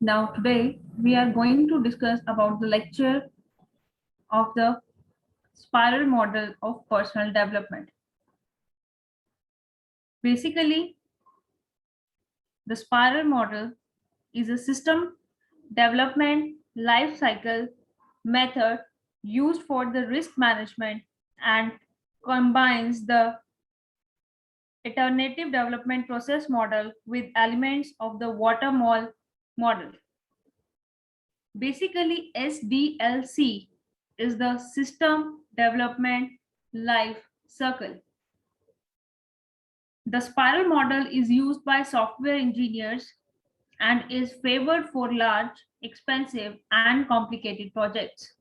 Now today we are going to discuss about the lecture of the spiral model of personal development. Basically, the spiral model is a system development life cycle method used for the risk management and combines the iterative development process model with elements of the waterfall model. Basically, SDLC is the system development life cycle. The spiral model is used by software engineers and is favored for large, expensive, and complicated projects.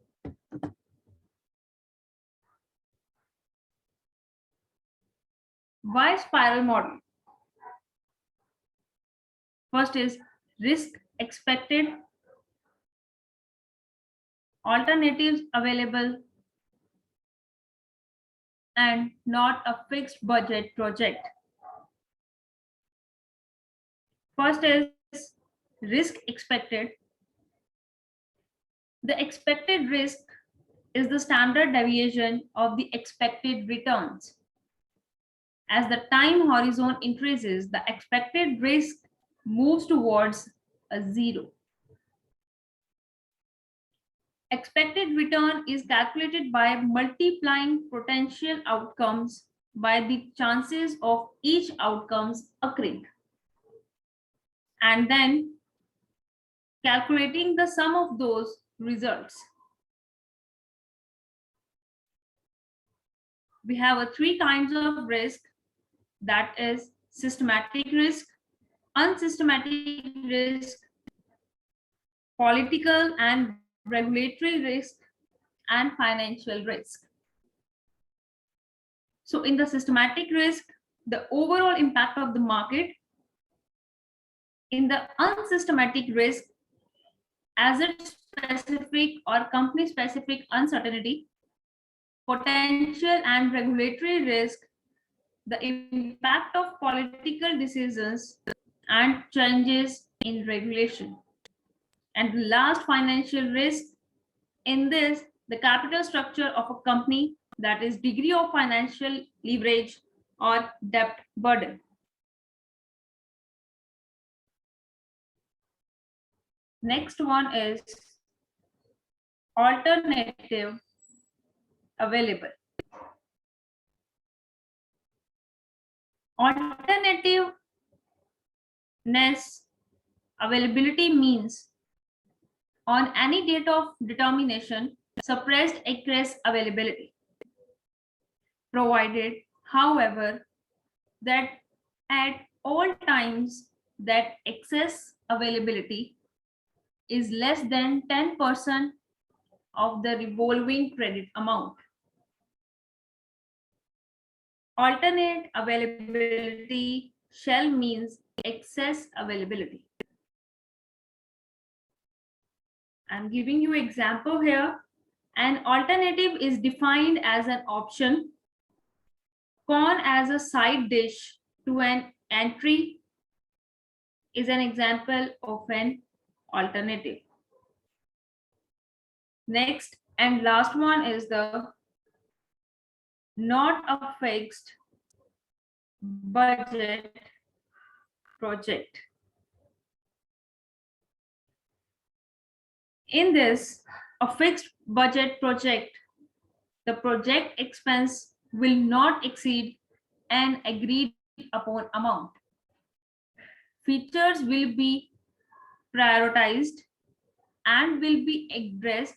Why spiral model? First is risk expected, alternatives available, and not a fixed budget project. First is risk expected. The expected risk is the standard deviation of the expected returns. As the time horizon increases, the expected risk moves towards a zero. Expected return is calculated by multiplying potential outcomes by the chances of each outcomes occurring, and then calculating the sum of those results. We have three kinds of risk, that is systematic risk, unsystematic risk, political and regulatory risk, and financial risk. So in the systematic risk, the overall impact of the market. In the unsystematic risk, asset specific or company specific uncertainty, potential and regulatory risk, the impact of political decisions and changes in regulation. And last, financial risk. In this, the capital structure of a company, that is degree of financial leverage or debt burden. Next one is alternative available. Alternativeness availability means on any date of determination, suppressed excess availability. Provided, however, that at all times that excess availability is less than 10% of the revolving credit amount. Alternate availability shall means excess availability. I'm giving you example here. An alternative is defined as an option, corn as a side dish to an entry is an example of an alternative. Next and last one is the not a fixed budget project. In this, a fixed budget project, the project expense will not exceed an agreed upon amount. Features will be prioritized and will be addressed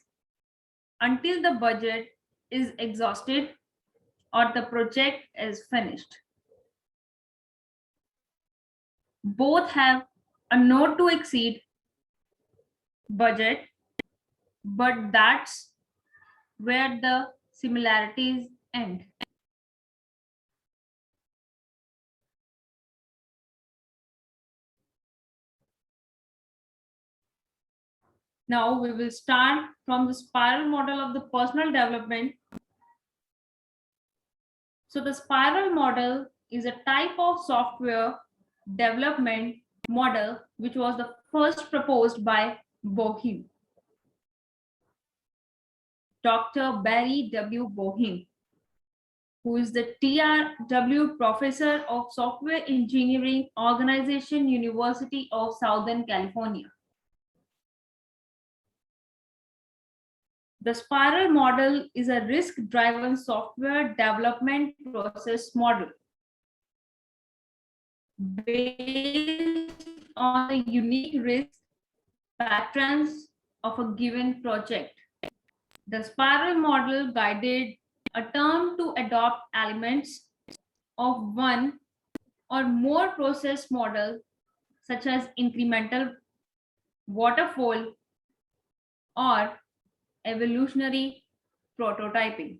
until the budget is exhausted or the project is finished. Both have a not to exceed budget, but that's where the similarities end. Now we will start from the spiral model of the personal development. So the spiral model is a type of software development model, which was the first proposed by Boehm, Dr. Barry W. Boehm, who is the TRW Professor of Software Engineering Organization, University of Southern California. The spiral model is a risk-driven software development process model based on the unique risk patterns of a given project. The spiral model guided a term to adopt elements of one or more process model, such as incremental, waterfall, or evolutionary prototyping.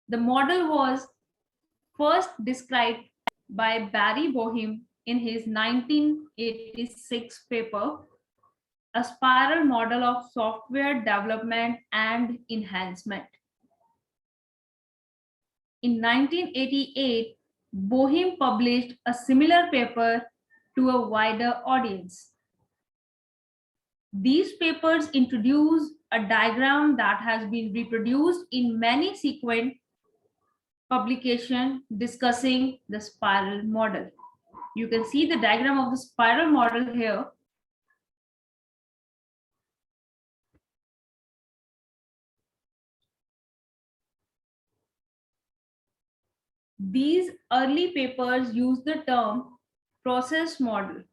The model was first described by Barry Boehm in his 1986 paper, A Spiral Model of Software Development and Enhancement. In 1988, Boehm published a similar paper to a wider audience. These papers introduce a diagram that has been reproduced in many subsequent publications discussing the spiral model. You can see the diagram of the spiral model here. These early papers use the term process model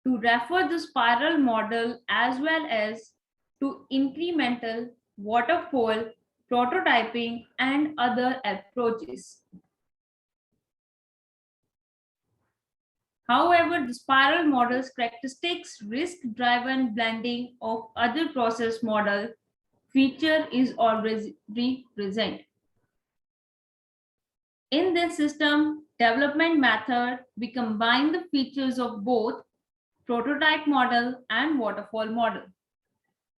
to refer the spiral model as well as to incremental, waterfall, prototyping, and other approaches. However, the spiral model's characteristics, risk-driven blending of other process model feature is already present. In this system development method, we combine the features of both prototype model and waterfall model.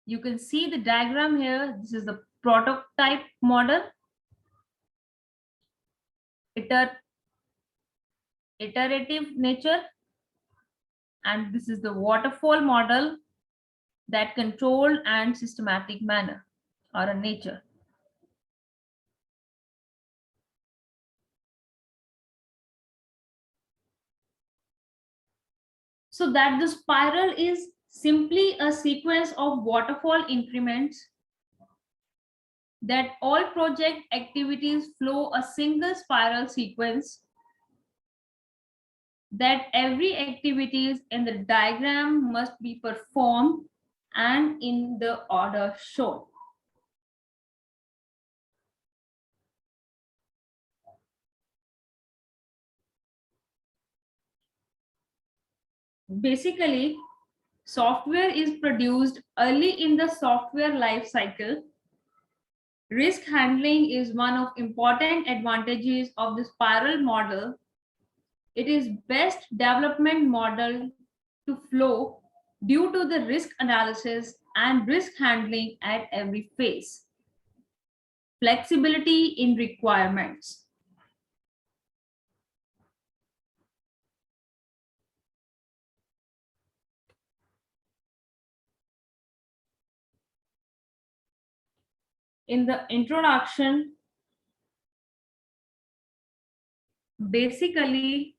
You can see the diagram here. This is the prototype model, iterative nature, and this is the waterfall model, that controlled and systematic manner or a nature. So that the spiral is simply a sequence of waterfall increments, that all project activities flow a single spiral sequence, that every activities in the diagram must be performed and in the order shown. Basically, software is produced early in the software life cycle. Risk handling is one of important advantages of the spiral model. It is best development model to flow due to the risk analysis and risk handling at every phase. Flexibility in requirements. In the introduction, basically,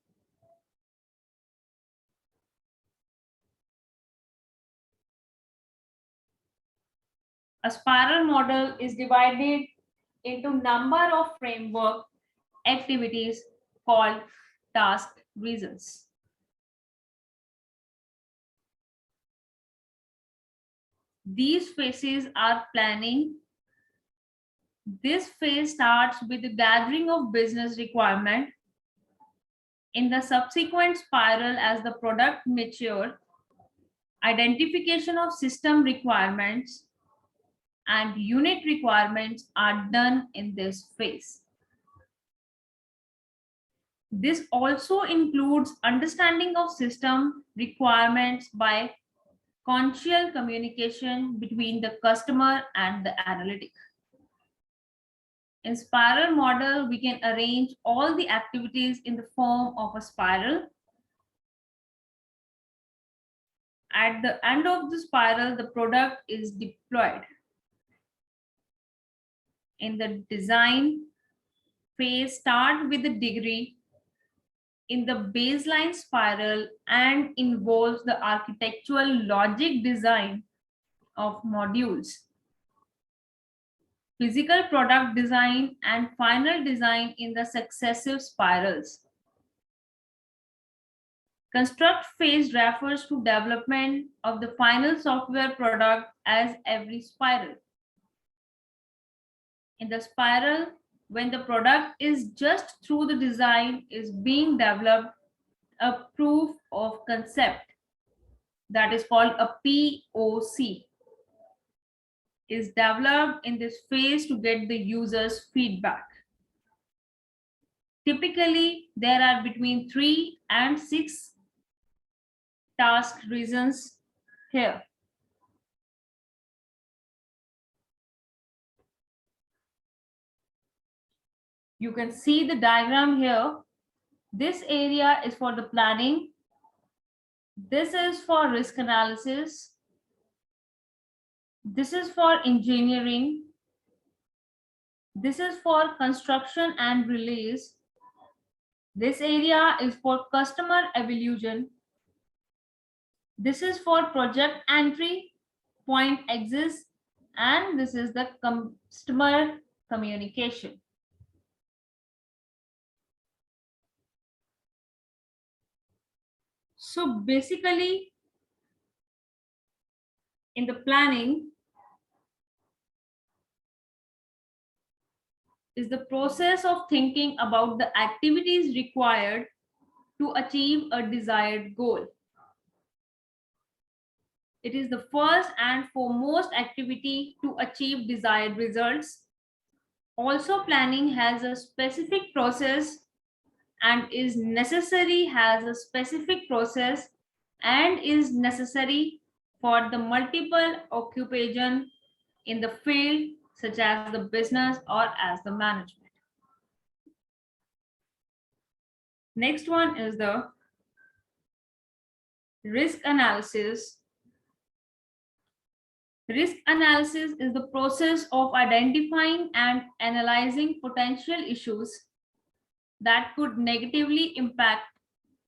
a spiral model is divided into number of framework activities called task reasons. These phases are planning. This phase starts with the gathering of business requirement. In the subsequent spiral, as the product matures, identification of system requirements and unit requirements are done in this phase. This also includes understanding of system requirements by conscious communication between the customer and the analytic. In spiral model, we can arrange all the activities in the form of a spiral. At the end of the spiral, the product is deployed. In the design phase, start with the degree in the baseline spiral and involves the architectural logic design of modules, physical product design, and final design in the successive spirals. Construct phase refers to development of the final software product as every spiral. In the spiral, when the product is just through the design is being developed, a proof of concept, that is called a POC, is developed in this phase to get the user's feedback. Typically, there are between 3 and 6 task reasons here. You can see the diagram here. This area is for the planning. This is for risk analysis. This is for engineering. This is for construction and release. This area is for customer evaluation. This is for project entry, point exist, and this is the customer communication. So basically, in the planning is the process of thinking about the activities required to achieve a desired goal. It is the first and foremost activity to achieve desired results. Also, planning has a specific process and is necessary for the multiple occupation in the field, such as the business or as the management. Next one is the risk analysis. Risk analysis is the process of identifying and analyzing potential issues that could negatively impact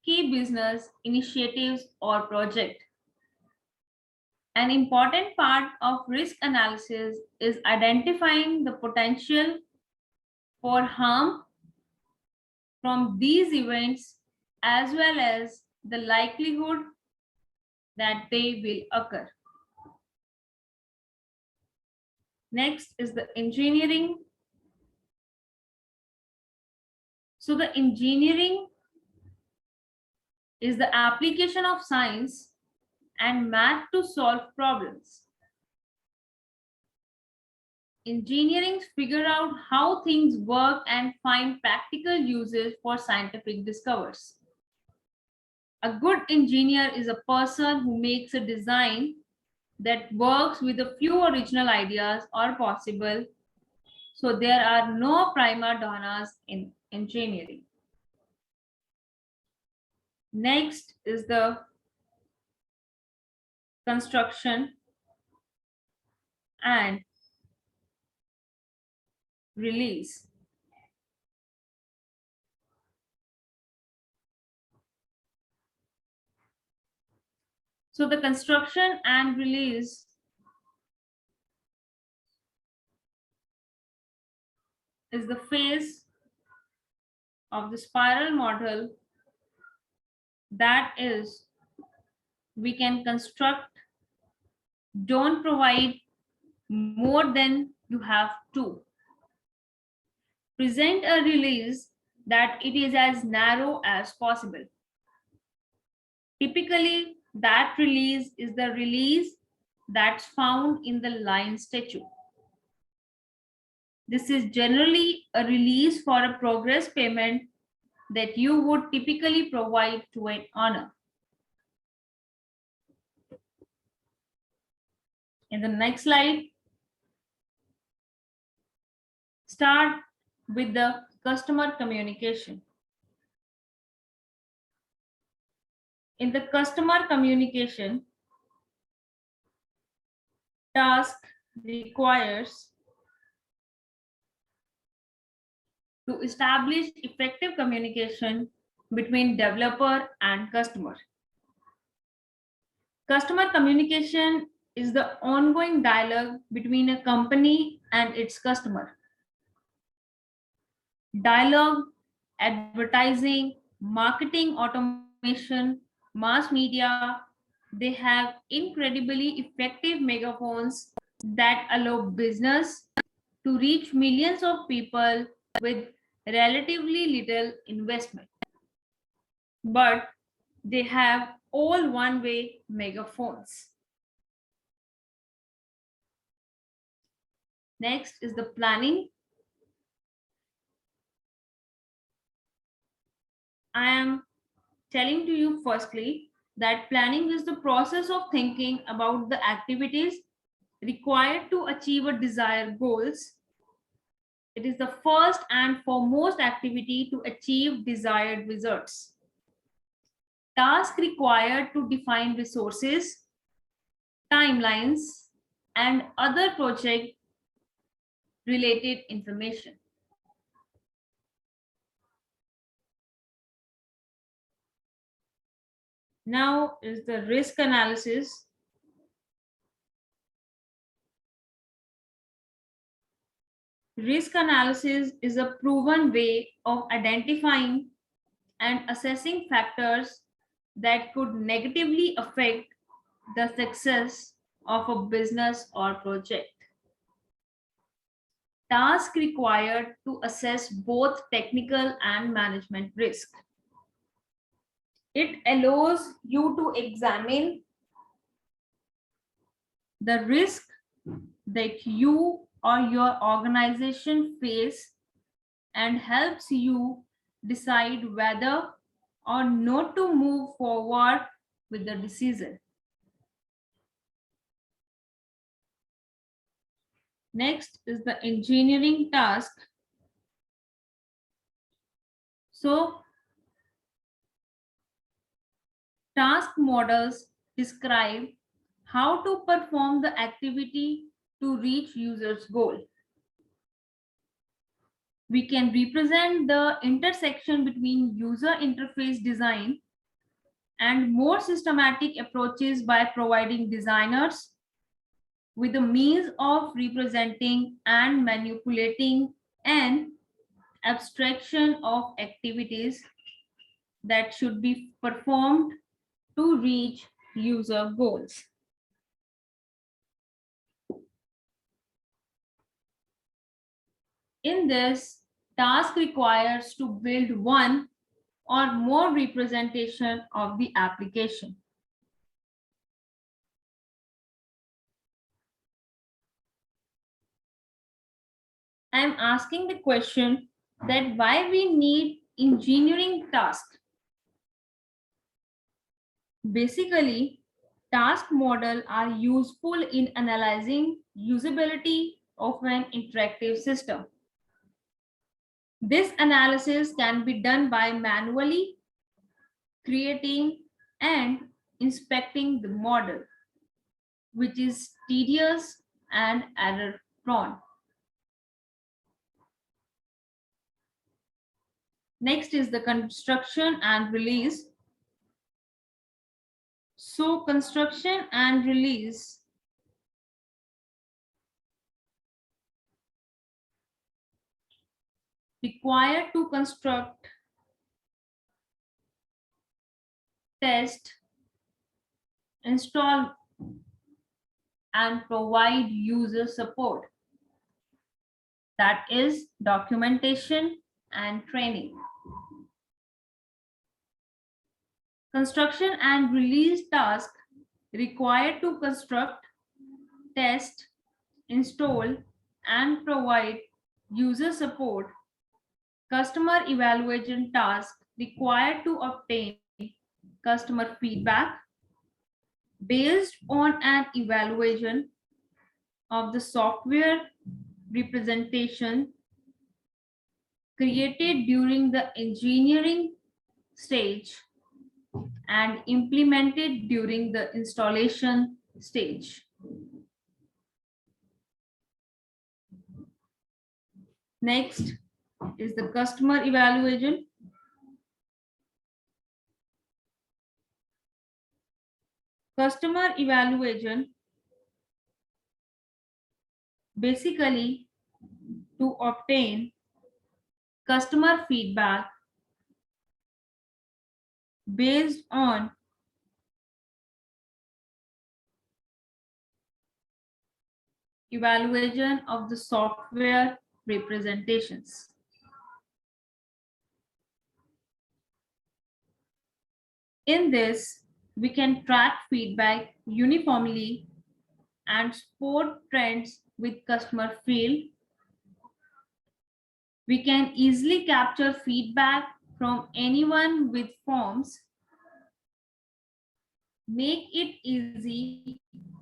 key business initiatives or project. An important part of risk analysis is identifying the potential for harm from these events as well as the likelihood that they will occur. Next is the engineering. So the engineering is the application of science and math to solve problems. Engineering figure out how things work and find practical uses for scientific discoveries. A good engineer is a person who makes a design that works with a few original ideas are possible. So there are no prima donnas in engineering. Next is the construction and release. So the construction and release is the phase of the spiral model, that is, we can construct, don't provide more than you have to. Present a release that it is as narrow as possible. Typically, that release is the release that's found in the line statute. This is generally a release for a progress payment that you would typically provide to an owner. In the next slide, start with the customer communication. In the customer communication, task requires to establish effective communication between developer and customer. Customer communication is the ongoing dialogue between a company and its customer. Dialogue, advertising, marketing automation, mass media, they have incredibly effective megaphones that allow business to reach millions of people with relatively little investment. But they have all one-way megaphones. Next is the planning. I am telling to you firstly that planning is the process of thinking about the activities required to achieve a desired goals. It is the first and foremost activity to achieve desired results. Task required to define resources, timelines, and other project related information. Now is the risk analysis. Risk analysis is a proven way of identifying and assessing factors that could negatively affect the success of a business or project. Task required to assess both technical and management risk. It allows you to examine the risk that you or your organization face and helps you decide whether or not to move forward with the decision. Next is the engineering task. So, task models describe how to perform the activity to reach user's goal. We can represent the intersection between user interface design and more systematic approaches by providing designers with a means of representing and manipulating an abstraction of activities that should be performed to reach user goals. In this, task requires to build one or more representation of the application. I am asking the question that why we need engineering tasks. Basically, task models are useful in analyzing usability of an interactive system. This analysis can be done by manually creating and inspecting the model, which is tedious and error prone. Next is the construction and release. So construction and release require to construct, test, install, and provide user support. That is documentation and training. Construction and release tasks required to construct, test, install, and provide user support. Customer evaluation tasks required to obtain customer feedback based on an evaluation of the software representation created during the engineering stage and implemented during the installation stage. Next is the customer evaluation. Customer evaluation basically to obtain customer feedback based on evaluation of the software representations. In this, we can track feedback uniformly and spot trends with customer field. We can easily capture feedback from anyone with forms, make it easy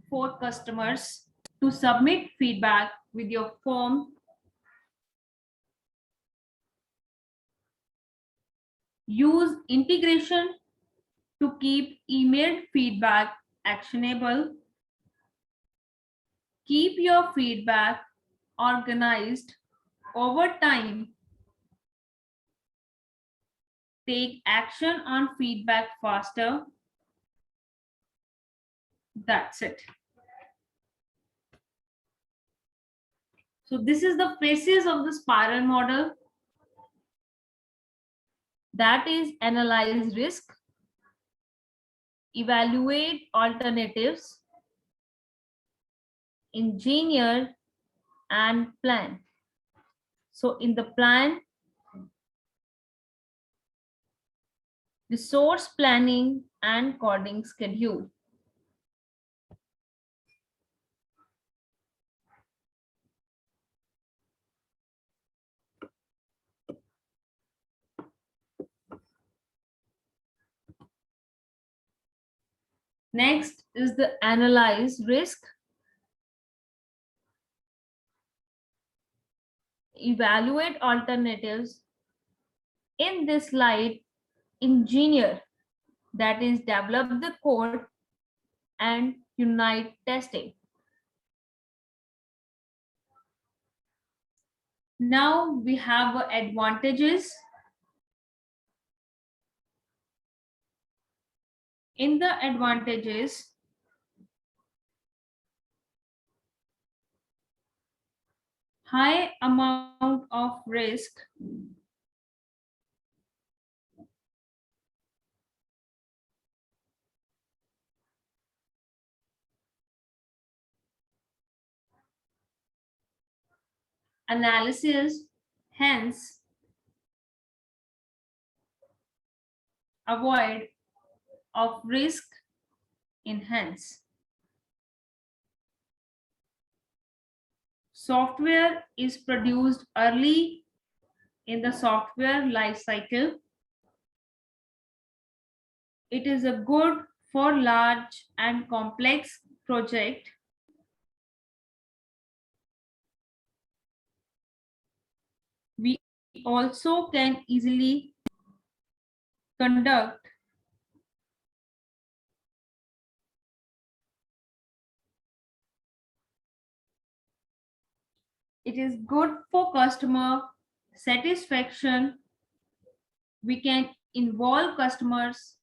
for customers to submit feedback with your form. Use integration to keep emailed feedback actionable. Keep your feedback organized over time. Take action on feedback faster. That's it. So this is the phases of the spiral model. That is analyze risk, evaluate alternatives, engineer, and plan. So in the plan, resource planning and coding schedule. Next is the analyze risk, evaluate alternatives. In this slide, engineer, that is develop the code and unite testing. Now we have advantages. In the advantages, high amount of risk, analysis, hence avoid of risk, enhance. Software is produced early in the software life cycle. It is a good for large and complex project. We also can easily conduct it is good for customer satisfaction. We can involve customers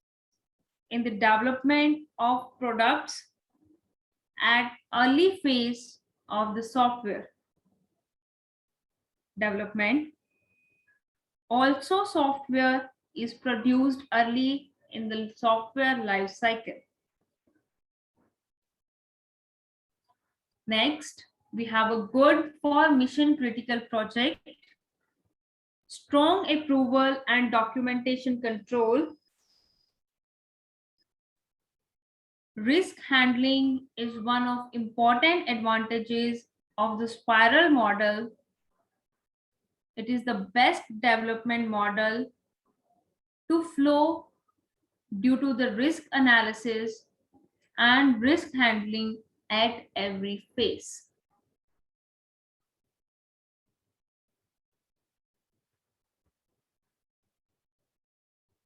in the development of products at early phase of the software development. Also, software is produced early in the software life cycle. Next, we have a good for mission critical project, strong approval and documentation control. Risk handling is one of important advantages of the spiral model. It is the best development model to flow due to the risk analysis and risk handling at every phase.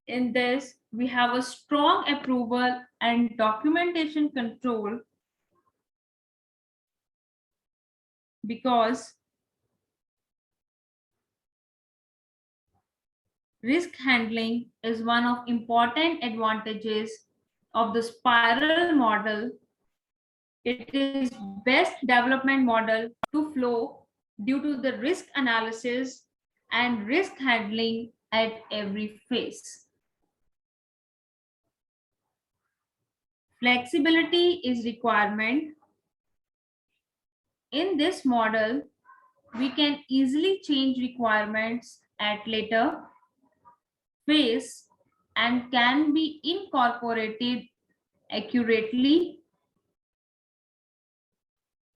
In this, we have a strong approval and documentation control because risk handling is one of important advantages of the spiral model. It is best development model to flow due to the risk analysis and risk handling at every phase. Flexibility is requirement. In this model, we can easily change requirements at later phase and can be incorporated accurately.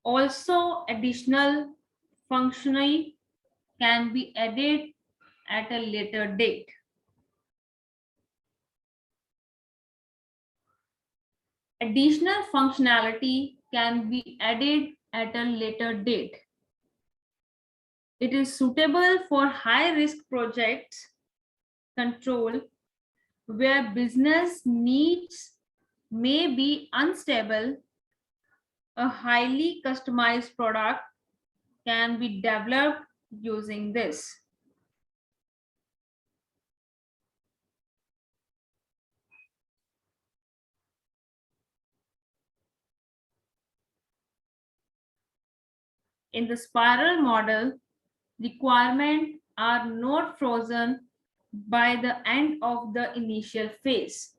Also, additional functionality can be added at a later date. Additional functionality can be added at a later date. It is suitable for high-risk projects control where business needs may be unstable. A highly customized product can be developed using this. In the spiral model, requirements are not frozen by the end of the initial phase.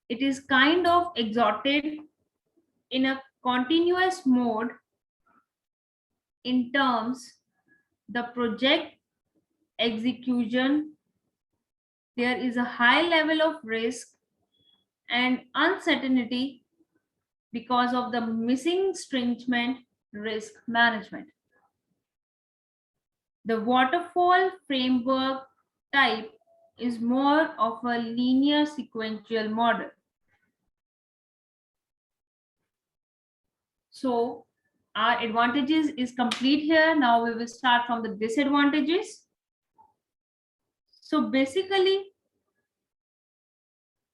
It is kind of exhausted in a continuous mode in terms the project execution. There is a high level of risk and uncertainty because of the missing stringent risk management. The waterfall framework type is more of a linear sequential model. So our advantages is complete here. Now we will start from the disadvantages. So basically,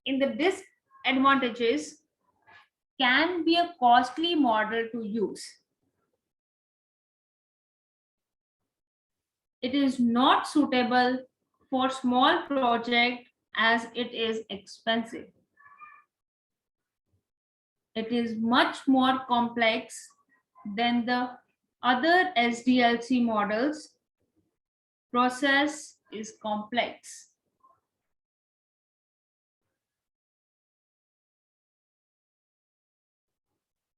in the disadvantages can be a costly model to use. It is not suitable for small project as it is expensive. It is much more complex than the other SDLC models. Process is complex.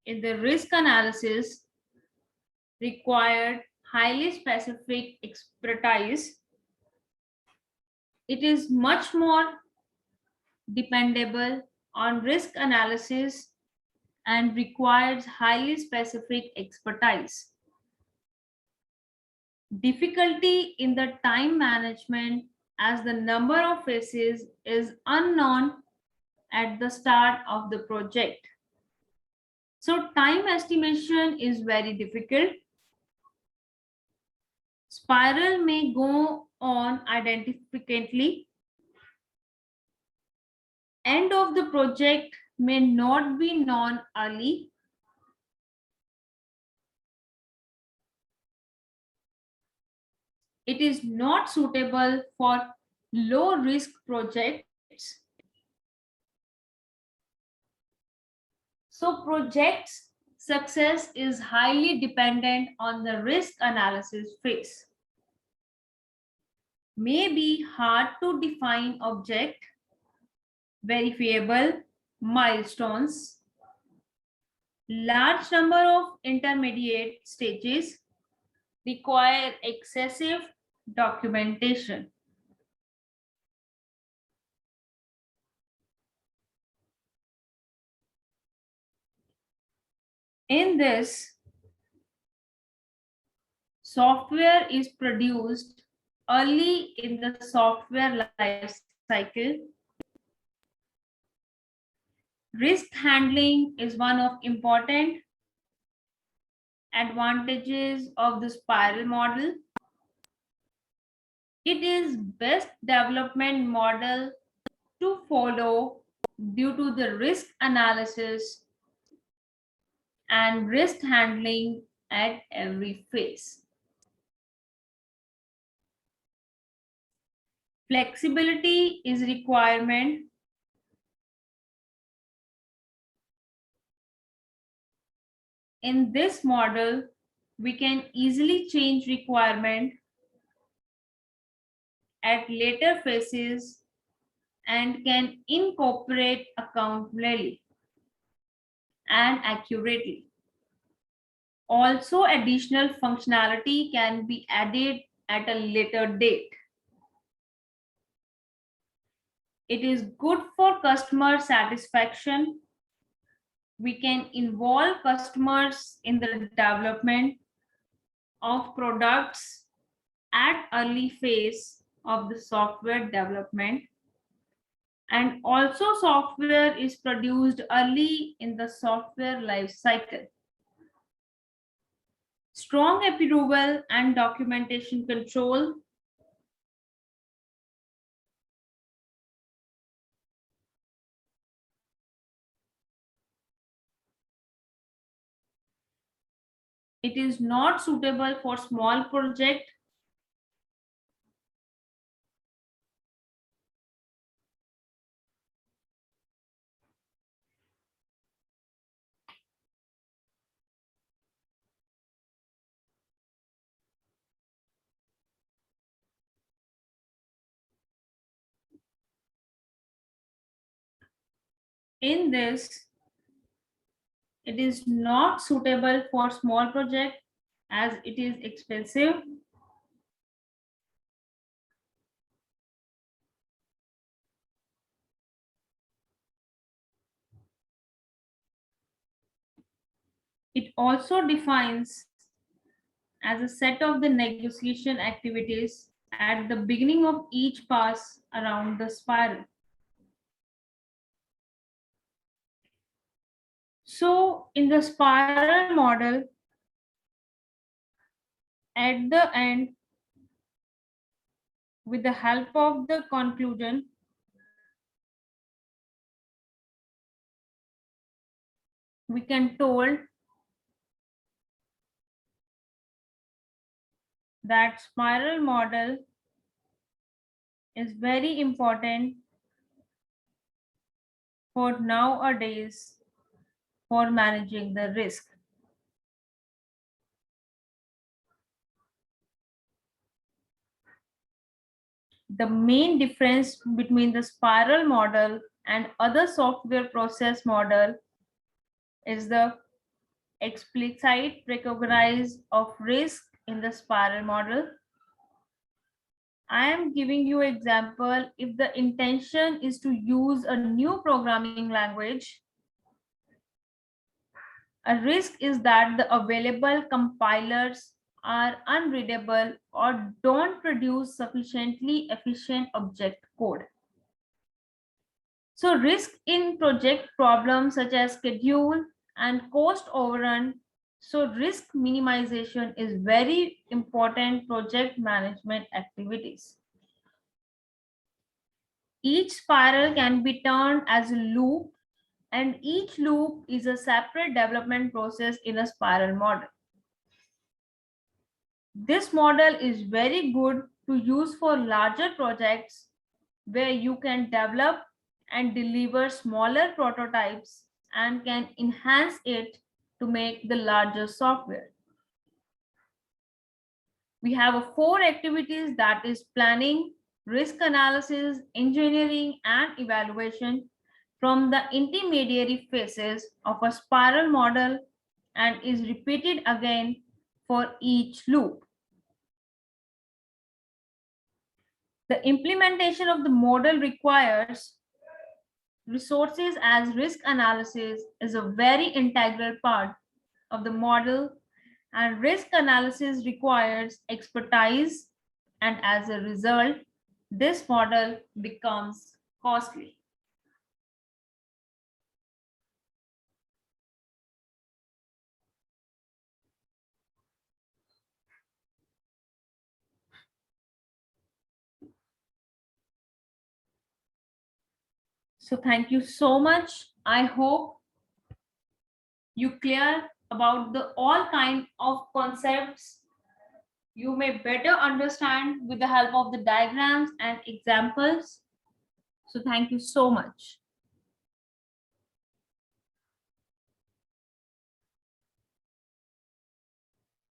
In the risk analysis required highly specific expertise. It is much more dependable on risk analysis and requires highly specific expertise. Difficulty in the time management as the number of phases is unknown at the start of the project. So time estimation is very difficult. Spiral may go on indefinitely. End of the project may not be known early. It is not suitable for low risk projects. So projects success is highly dependent on the risk analysis phase. May be hard to define object, verifiable, milestones, large number of intermediate stages, require excessive documentation. In this, software is produced early in the software life cycle. Risk handling is one of important advantages of the spiral model. It is best development model to follow due to the risk analysis and risk handling at every phase. Flexibility is requirement. In this model, we can easily change requirement at later phases and can incorporate accountably and accurately. Also, additional functionality can be added at a later date. It is good for customer satisfaction. We can involve customers in the development of products at early phase of the software development, and also software is produced early in the software life cycle. Strong approval and documentation control. It is not suitable for small project. In this, it is not suitable for small project as it is expensive. It also defines as a set of the negotiation activities at the beginning of each pass around the spiral. So in the spiral model, at the end, with the help of the conclusion, we can told that spiral model is very important for nowadays for managing the risk. The main difference between the spiral model and other software process model is the explicit recognize of risk in the spiral model. I am giving you example. If the intention is to use a new programming language, a risk is that the available compilers are unreadable or don't produce sufficiently efficient object code. So risk in project problems such as schedule and cost overrun. So risk minimization is very important project management activities. Each spiral can be turned as a loop, and each loop is a separate development process in a spiral model. This model is very good to use for larger projects where you can develop and deliver smaller prototypes and can enhance it to make the larger software. We have four activities, that is planning, risk analysis, engineering, and evaluation from the intermediary phases of a spiral model and is repeated again for each loop. The implementation of the model requires resources as risk analysis is a very integral part of the model, and risk analysis requires expertise, and as a result, this model becomes costly. So thank you so much. I hope you clear about the all kind of concepts you may better understand with the help of the diagrams and examples. So thank you so much.